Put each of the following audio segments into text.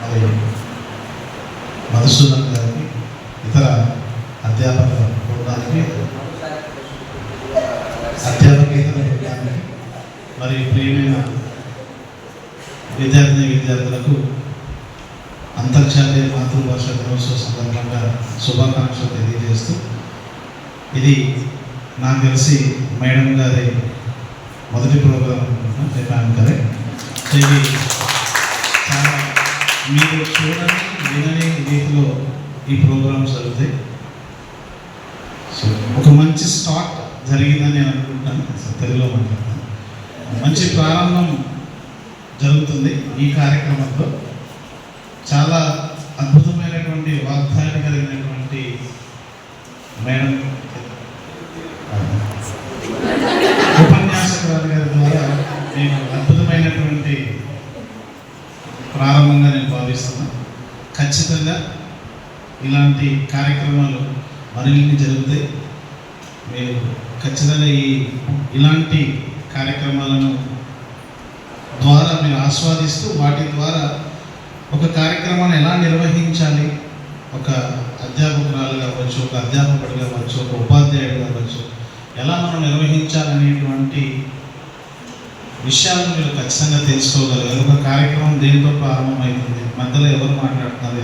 మరి మధుసూదన్ గారికి, ఇతర అధ్యాపక బృందానికి, అధ్యాపకేతర బృందానికి, మరి ప్రియమైన విద్యార్థులకు అంతర్జాతీయ మాతృభాష దినోత్సవ సందర్భంగా శుభాకాంక్షలు తెలియజేస్తూ, ఇది నాకు తెలిసి మేడం గారి మొదటి ప్రోగ్రాం అనుకుంటున్నాను గారే. ఇది చాలా మీరు చూడని వినని రీతిలో ఈ ప్రోగ్రామ్స్ జరుగుతాయి. సో ఒక మంచి స్టార్ట్ జరిగిందని నేను అనుకుంటాను. తెలుగులో మాట్లాడతాను. మంచి ప్రారంభం జరుగుతుంది ఈ కార్యక్రమంలో. చాలా అద్భుతమైనటువంటి వాగ్దానం కలిగినటువంటి మేడం ఉపన్యాసకురాలు గారి ద్వారా నేను అద్భుతమైనటువంటి ప్రారంభంగా నేను భావిస్తున్నాను. ఖచ్చితంగా ఇలాంటి కార్యక్రమాలు మరిన్ని జరుగుతాయి. మీరు ఖచ్చితంగా ఇలాంటి కార్యక్రమాలను ద్వారా మీరు ఆస్వాదిస్తూ వాటి ద్వారా ఒక కార్యక్రమాన్ని ఎలా నిర్వహించాలి, ఒక అధ్యాపకురాలు కావచ్చు, ఒక అధ్యాపకుడు కావచ్చు, ఒక ఉపాధ్యాయుడు కావచ్చు, ఎలా మనం నిర్వహించాలనేటువంటి విషయాలను మీరు ఖచ్చితంగా తెలుసుకోగలగారు. ఒక కార్యక్రమం దేనితో ప్రారంభమవుతుంది, మధ్యలో ఎవరు మాట్లాడుతున్నారు,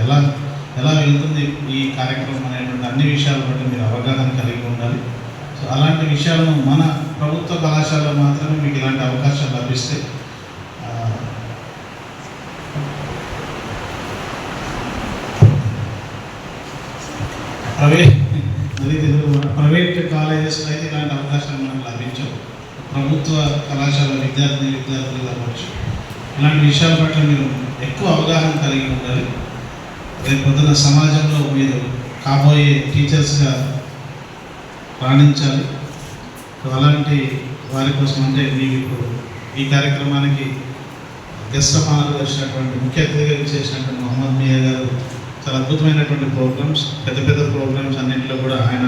ఎలా వెళ్తుంది ఈ కార్యక్రమం అనేటువంటి అన్ని విషయాల బట్టి మీరు అవగాహన కలిగి ఉండాలి. సో అలాంటి విషయాలను మన ప్రభుత్వ కళాశాలలో మాత్రమే మీకు ఇలాంటి అవకాశాలు లభిస్తాయి. ప్రైవేట్ కాలేజెస్లో అయితే ఇలాంటి అవకాశాలు మనకు లభించవు. ప్రభుత్వ కళాశాల విద్యార్థులు కావచ్చు, ఇలాంటి విషయాల పట్ల మీరు ఎక్కువ అవగాహన కలిగి ఉండాలి. రేపు పొద్దున సమాజంలో మీరు కాబోయే టీచర్స్గా రాణించాలి. అలాంటి వారి కోసం అంటే మీకు ఇప్పుడు ఈ కార్యక్రమానికి గెస్ట్ ఆఫ్ ఆనర్ వచ్చినటువంటి ముఖ్య అతిథిగా చేసినటువంటి మొహమ్మద్ మియా గారు చాలా అద్భుతమైనటువంటి ప్రోగ్రామ్స్, పెద్ద ప్రోగ్రామ్స్ అన్నింటిలో కూడా ఆయన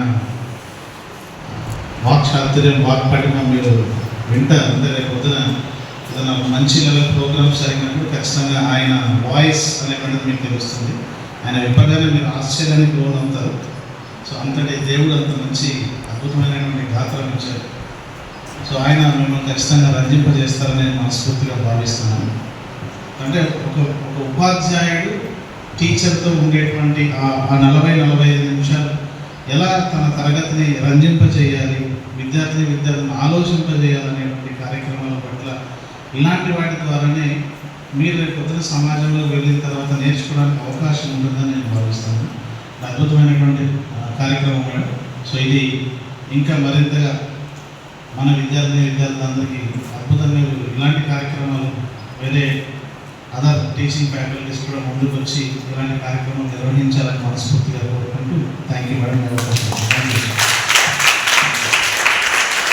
వాక్ చాతుర్యం, వాక్ పటిమ మీరు వింటారు. అంటే రేపు పొద్దున ఏదైనా మంచి లెవెల్ ప్రోగ్రామ్స్ జరిగినప్పుడు ఖచ్చితంగా ఆయన వాయిస్ అనేటువంటిది మీకు తెలుస్తుంది. ఆయన విప్పగానే మీరు ఆశ్చర్యానికి లోనవుతారు. సో అంతటి దేవుడు అంత మంచి అద్భుతమైనటువంటి గాత్రం ఇచ్చారు. సో ఆయన మిమ్మల్ని ఖచ్చితంగా రంజింపజేస్తారని నేను మనస్ఫూర్తిగా భావిస్తున్నాను. అంటే ఒక ఉపాధ్యాయుడు టీచర్తో ఉండేటువంటి ఆ 40-45 నిమిషాలు ఎలా తన తరగతిని రంజింపజేయాలి, విద్యార్థులను ఆలోచింపజేయాలనేటువంటి కార్యక్రమాల పట్ల ఇలాంటి వాటి ద్వారానే మీరు రేపు పొద్దున సమాజంలో వెళ్ళిన తర్వాత నేర్చుకోవడానికి అవకాశం ఉంటుందని నేను భావిస్తాను. అద్భుతమైనటువంటి కార్యక్రమం. సో ఇది ఇంకా మరింతగా మన విద్యార్థులందరికీ అద్భుతంగా ఇలాంటి కార్యక్రమాలు వేరే అదర్ టీచింగ్ ఫ్యాకల్టీస్ కూడా ముందుకు వచ్చి ఇలాంటి కార్యక్రమాలు నిర్వహించాలని మనస్ఫూర్తిగా కోరుకుంటూ థ్యాంక్ యూ మేడం.